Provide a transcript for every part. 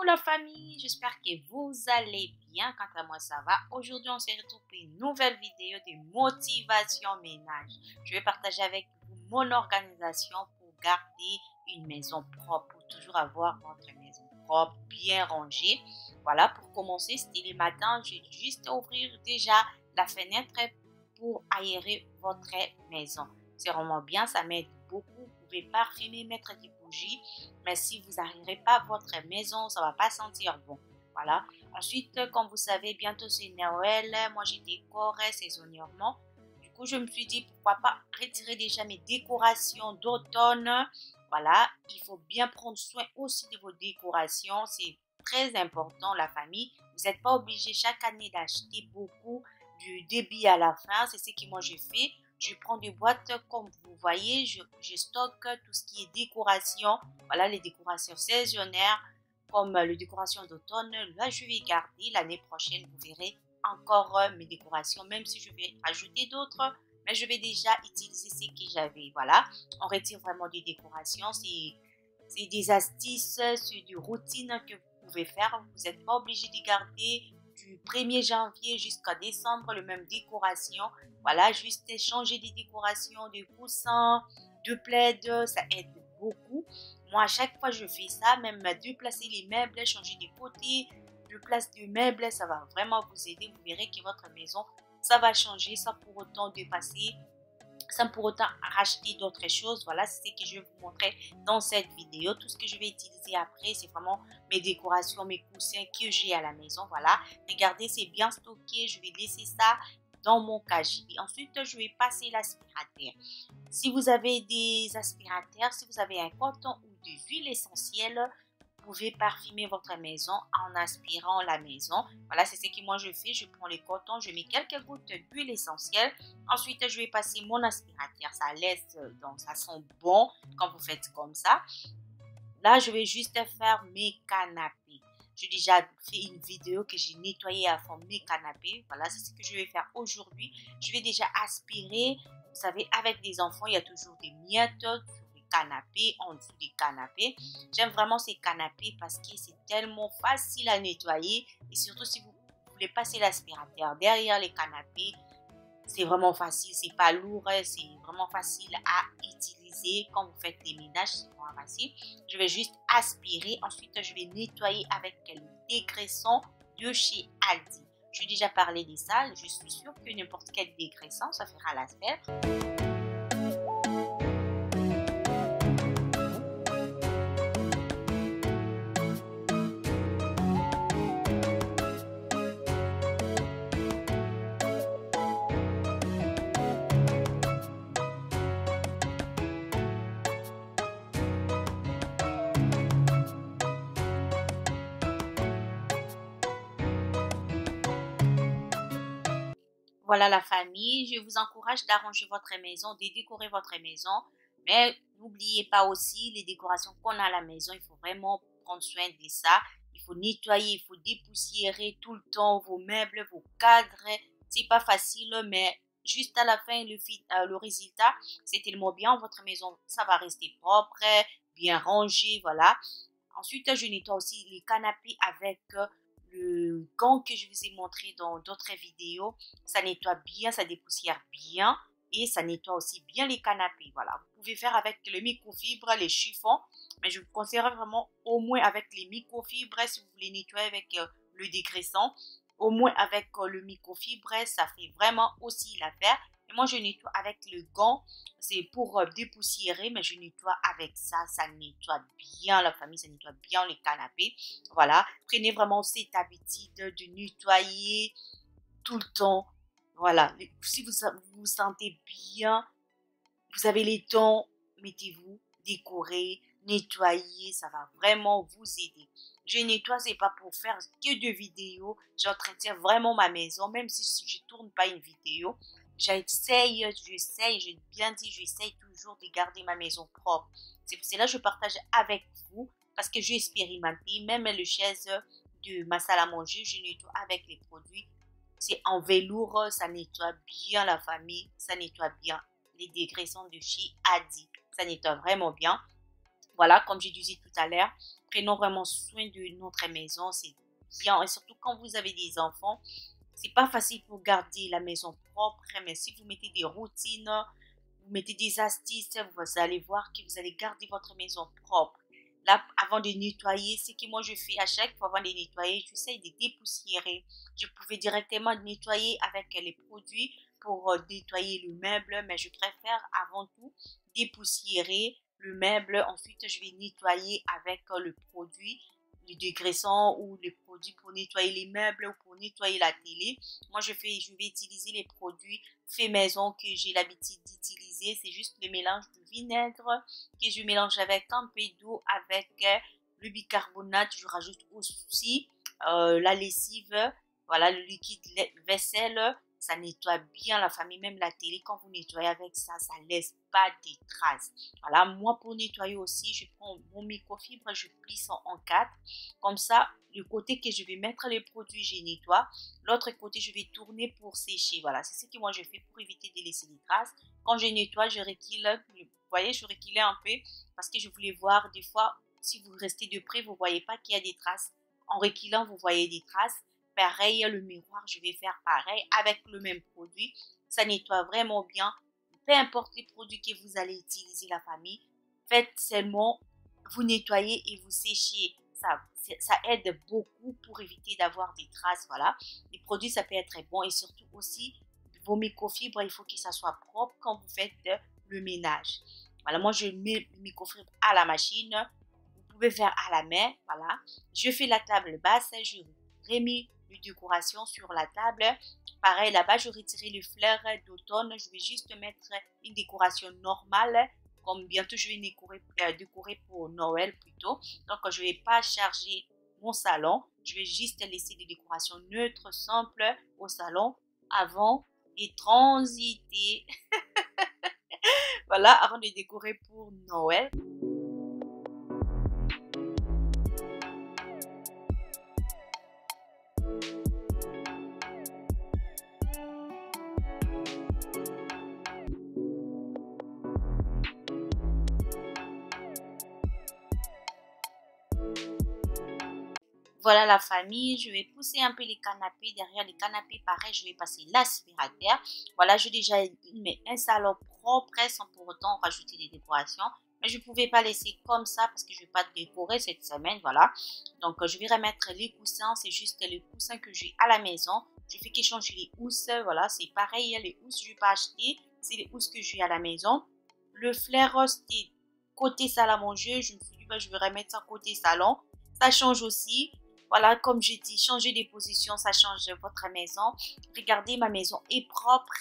la famille, j'espère que vous allez bien. Quant à moi, ça va. Aujourd'hui, on se retrouve pour une nouvelle vidéo de motivation ménage. Je vais partager avec vous mon organisation pour garder une maison propre, pour toujours avoir votre maison propre, bien rangée. Voilà, pour commencer, c'était le matin, je vais juste ouvrir déjà la fenêtre pour aérer votre maison. C'est vraiment bien, ça m'aide beaucoup. Vous pouvez parfumer, mettre des bougies, mais si vous n'aérez pas votre maison, ça ne va pas sentir bon. Voilà. Ensuite, comme vous savez, bientôt c'est Noël. Moi, je décore saisonnièrement. Du coup, je me suis dit, pourquoi pas retirer déjà mes décorations d'automne. Voilà. Il faut bien prendre soin aussi de vos décorations. C'est très important, la famille. Vous n'êtes pas obligé chaque année d'acheter beaucoup du début à la fin. C'est ce que moi, je fais. Je prends des boîtes, comme vous voyez, je stocke tout ce qui est décoration. Voilà, les décorations saisonnières, comme les décorations d'automne. Là, je vais garder. L'année prochaine, vous verrez encore mes décorations, même si je vais ajouter d'autres. Mais je vais déjà utiliser ce que j'avais. Voilà, on retire vraiment des décorations. C'est des astuces, c'est des routines que vous pouvez faire. Vous n'êtes pas obligé de garder du 1er janvier jusqu'à décembre le même décoration. Voilà, juste changer des décorations, de coussins, de plaids, ça aide beaucoup. Moi, à chaque fois, je fais ça, même déplacer les meubles, changer des côtés, de place de meubles, ça va vraiment vous aider. Vous verrez que votre maison, ça va changer sans pour autant dépasser, sans pour autant racheter d'autres choses. Voilà, c'est ce que je vais vous montrer dans cette vidéo. Tout ce que je vais utiliser après, c'est vraiment mes décorations, mes coussins que j'ai à la maison. Voilà, regardez, c'est bien stocké. Je vais laisser ça dans mon casier. Ensuite, je vais passer l'aspirateur. Si vous avez des aspirateurs, si vous avez un coton ou de l'huile essentielle, vous pouvez parfumer votre maison en aspirant la maison. Voilà, c'est ce que moi je fais. Je prends les cotons, je mets quelques gouttes d'huile essentielle. Ensuite, je vais passer mon aspirateur. Ça laisse, donc ça sent bon quand vous faites comme ça. Là, je vais juste faire mes canapés. J'ai déjà fait une vidéo que j'ai nettoyé à fond mes canapés. Voilà, c'est ce que je vais faire aujourd'hui. Je vais déjà aspirer. Vous savez, avec des enfants, il y a toujours des miettes sur les canapés, en dessous des canapés. J'aime vraiment ces canapés parce que c'est tellement facile à nettoyer. Et surtout, si vous voulez passer l'aspirateur derrière les canapés, c'est vraiment facile, c'est pas lourd, c'est vraiment facile à utiliser quand vous faites les ménages, c'est vraiment facile. Je vais juste aspirer, ensuite je vais nettoyer avec le dégraissant de chez Aldi. Je suis déjà parlé de ça, je suis sûre que n'importe quel dégraissant, ça fera l'affaire. Voilà la famille, je vous encourage d'arranger votre maison, de décorer votre maison, mais n'oubliez pas aussi les décorations qu'on a à la maison, il faut vraiment prendre soin de ça, il faut nettoyer, il faut dépoussiérer tout le temps vos meubles, vos cadres, c'est pas facile, mais juste à la fin, le résultat, c'est tellement bien, votre maison, ça va rester propre, bien rangé, voilà. Ensuite, je nettoie aussi les canapés avec le gant que je vous ai montré dans d'autres vidéos. Ça nettoie bien, ça dépoussière bien et ça nettoie aussi bien les canapés. Voilà, vous pouvez faire avec le microfibre, les chiffons, mais je vous conseillerais vraiment au moins avec les microfibres si vous voulez nettoyer avec le dégraissant. Au moins avec le microfibre, ça fait vraiment aussi l'affaire. Et moi, je nettoie avec le gant. C'est pour dépoussiérer, mais je nettoie avec ça. Ça nettoie bien la famille, ça nettoie bien les canapés. Voilà. Prenez vraiment cette habitude de nettoyer tout le temps. Voilà. Si vous vous sentez bien, vous avez les temps, mettez-vous, décorez, nettoyez. Ça va vraiment vous aider. Je nettoie, c'est pas pour faire que de vidéos. J'entretiens vraiment ma maison, même si je tourne pas une vidéo. J'essaye, j'ai bien dit, j'essaye toujours de garder ma maison propre. C'est pour cela que je partage avec vous, parce que j'ai expérimenté, même les chaises de ma salle à manger, je nettoie avec les produits. C'est en velours, ça nettoie bien la famille, ça nettoie bien les dégraissants de chez Aldi. Ça nettoie vraiment bien. Voilà, comme j'ai dit tout à l'heure, prenons vraiment soin de notre maison, c'est bien. Et surtout quand vous avez des enfants, c'est pas facile pour garder la maison propre, mais si vous mettez des routines, vous mettez des astuces, vous allez voir que vous allez garder votre maison propre. Là, avant de nettoyer, ce que moi je fais à chaque fois avant de nettoyer, j'essaie de dépoussiérer. Je pouvais directement nettoyer avec les produits pour nettoyer le meuble, mais je préfère avant tout dépoussiérer le meuble. Ensuite, je vais nettoyer avec le produit, le dégraissant ou les produits pour nettoyer les meubles ou pour nettoyer la télé. Moi, je vais utiliser les produits faits maison que j'ai l'habitude d'utiliser. C'est juste le mélange de vinaigre que je mélange avec un peu d'eau, avec le bicarbonate. Je rajoute aussi la lessive, voilà, le liquide vaisselle. Ça nettoie bien la famille, même la télé. Quand vous nettoyez avec ça, ça laisse pas des traces. Voilà, moi pour nettoyer aussi, je prends mon microfibre, je plie ça en quatre. Comme ça, le côté que je vais mettre les produits, je nettoie. L'autre côté, je vais tourner pour sécher. Voilà, c'est ce que moi je fais pour éviter de laisser des traces. Quand je nettoie, je recule. Vous voyez, je reculais un peu parce que je voulais voir des fois, si vous restez de près, vous ne voyez pas qu'il y a des traces. En reculant, vous voyez des traces. Pareil, le miroir, je vais faire pareil avec le même produit. Ça nettoie vraiment bien. Peu importe les produits que vous allez utiliser, la famille, faites seulement, vous nettoyez et vous séchez. Ça aide beaucoup pour éviter d'avoir des traces. Voilà. Les produits, ça peut être très bon et surtout aussi, vos microfibres, il faut que ça soit propre quand vous faites le ménage. Voilà, moi, je mets le microfibre à la machine. Vous pouvez faire à la main. Voilà. Je fais la table basse. Je remis les décorations sur la table. Pareil, là-bas, je retirais les fleurs d'automne. Je vais juste mettre une décoration normale. Comme bientôt, je vais décorer pour Noël plutôt. Donc, je ne vais pas charger mon salon. Je vais juste laisser des décorations neutres, simples au salon avant de transiter. Voilà, avant de décorer pour Noël. Voilà la famille, je vais pousser un peu les canapés. Derrière les canapés, pareil, je vais passer l'aspirateur. Voilà, j'ai déjà mis un salon propre sans pour autant rajouter des décorations. Mais je ne pouvais pas laisser comme ça parce que je ne vais pas décorer cette semaine, voilà. Donc, je vais remettre les coussins. C'est juste les coussins que j'ai à la maison. Je fais qu'échanger les housses, voilà, c'est pareil. Les housses, je ne vais pas acheter. C'est les housses que j'ai à la maison. Le flair c'était côté salle à manger. Je me suis dit, bah, je vais remettre ça côté salon. Ça change aussi. Voilà, comme je dis, changer des positions, ça change votre maison. Regardez, ma maison est propre.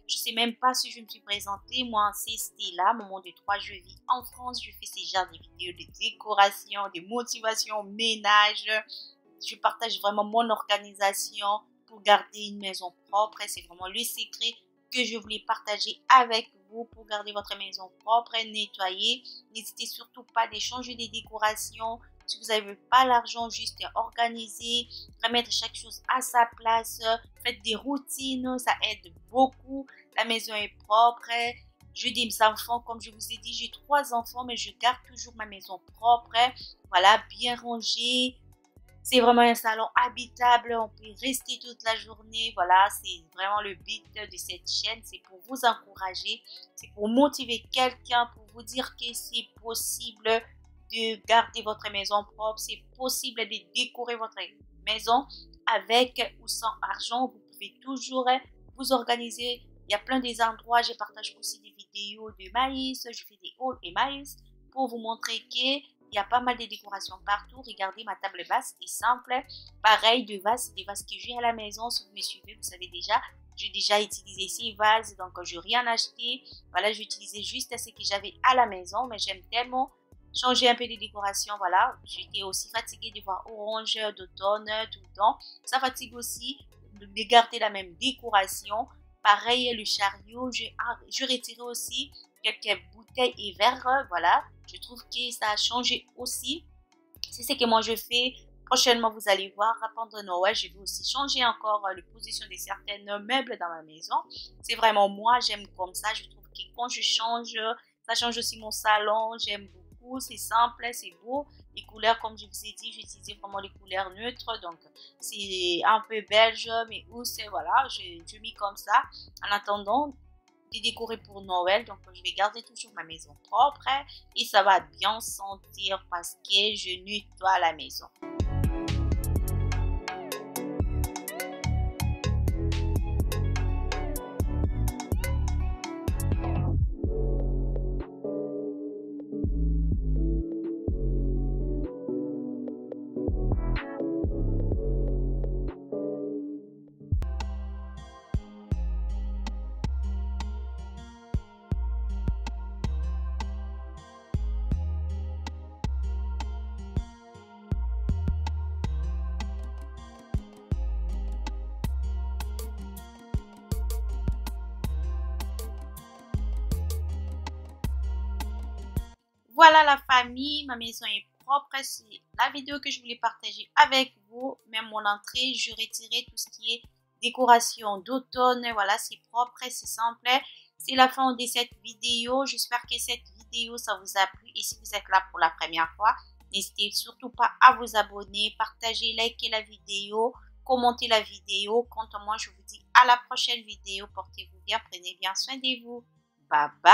Je ne sais même pas si je me suis présentée. Moi, c'est Stella, maman de 3. Je vis en France. Je fais ces genres de vidéos de décoration, de motivation, ménage. Je partage vraiment mon organisation pour garder une maison propre. C'est vraiment le secret que je voulais partager avec vous pour garder votre maison propre et nettoyée. N'hésitez surtout pas à changer des décorations. Si vous n'avez pas l'argent, juste organiser, remettre chaque chose à sa place, faites des routines, ça aide beaucoup. La maison est propre. Je dis mes enfants, comme je vous ai dit, j'ai 3 enfants, mais je garde toujours ma maison propre. Voilà, bien rangée. C'est vraiment un salon habitable, on peut rester toute la journée. Voilà, c'est vraiment le but de cette chaîne, c'est pour vous encourager, c'est pour motiver quelqu'un, pour vous dire que c'est possible de garder votre maison propre, c'est possible de décorer votre maison avec ou sans argent. Vous pouvez toujours vous organiser. Il y a plein d'endroits, je partage aussi des vidéos de maïs, je fais des hauls et maïs pour vous montrer que il y a pas mal de décorations partout. Regardez, ma table basse est simple. Pareil, de vases, des vases que j'ai à la maison. Si vous me suivez, vous savez déjà, j'ai déjà utilisé ces vases. Donc, je n'ai rien acheté. Voilà, j'ai utilisé juste ce que j'avais à la maison. Mais j'aime tellement changer un peu de décoration. Voilà, j'étais aussi fatiguée de voir orange d'automne tout le temps. Ça fatigue aussi de garder la même décoration. Pareil, le chariot, je retirais aussi quelques bouteilles et verres. Voilà, je trouve que ça a changé aussi. C'est ce que moi je fais. Prochainement, vous allez voir, pendant Noël, je vais aussi changer encore la position de certains meubles dans ma maison. C'est vraiment moi, j'aime comme ça. Je trouve que quand je change, ça change aussi mon salon. J'aime beaucoup. cool, c'est simple, c'est beau. Les couleurs, comme je vous ai dit, j'utilise vraiment les couleurs neutres. Donc, c'est un peu belge, mais où c'est, voilà, je mis comme ça. En attendant de décorer pour Noël. Donc, je vais garder toujours ma maison propre et ça va bien sentir parce que je nettoie la maison. Voilà la famille, ma maison est propre. C'est la vidéo que je voulais partager avec vous. Même mon entrée, je retirais tout ce qui est décoration d'automne. Voilà, c'est propre, c'est simple. C'est la fin de cette vidéo. J'espère que cette vidéo, ça vous a plu. Et si vous êtes là pour la première fois, n'hésitez surtout pas à vous abonner, partager, liker la vidéo, commenter la vidéo. Quant à moi, je vous dis à la prochaine vidéo. Portez-vous bien, prenez bien soin de vous. Bye bye.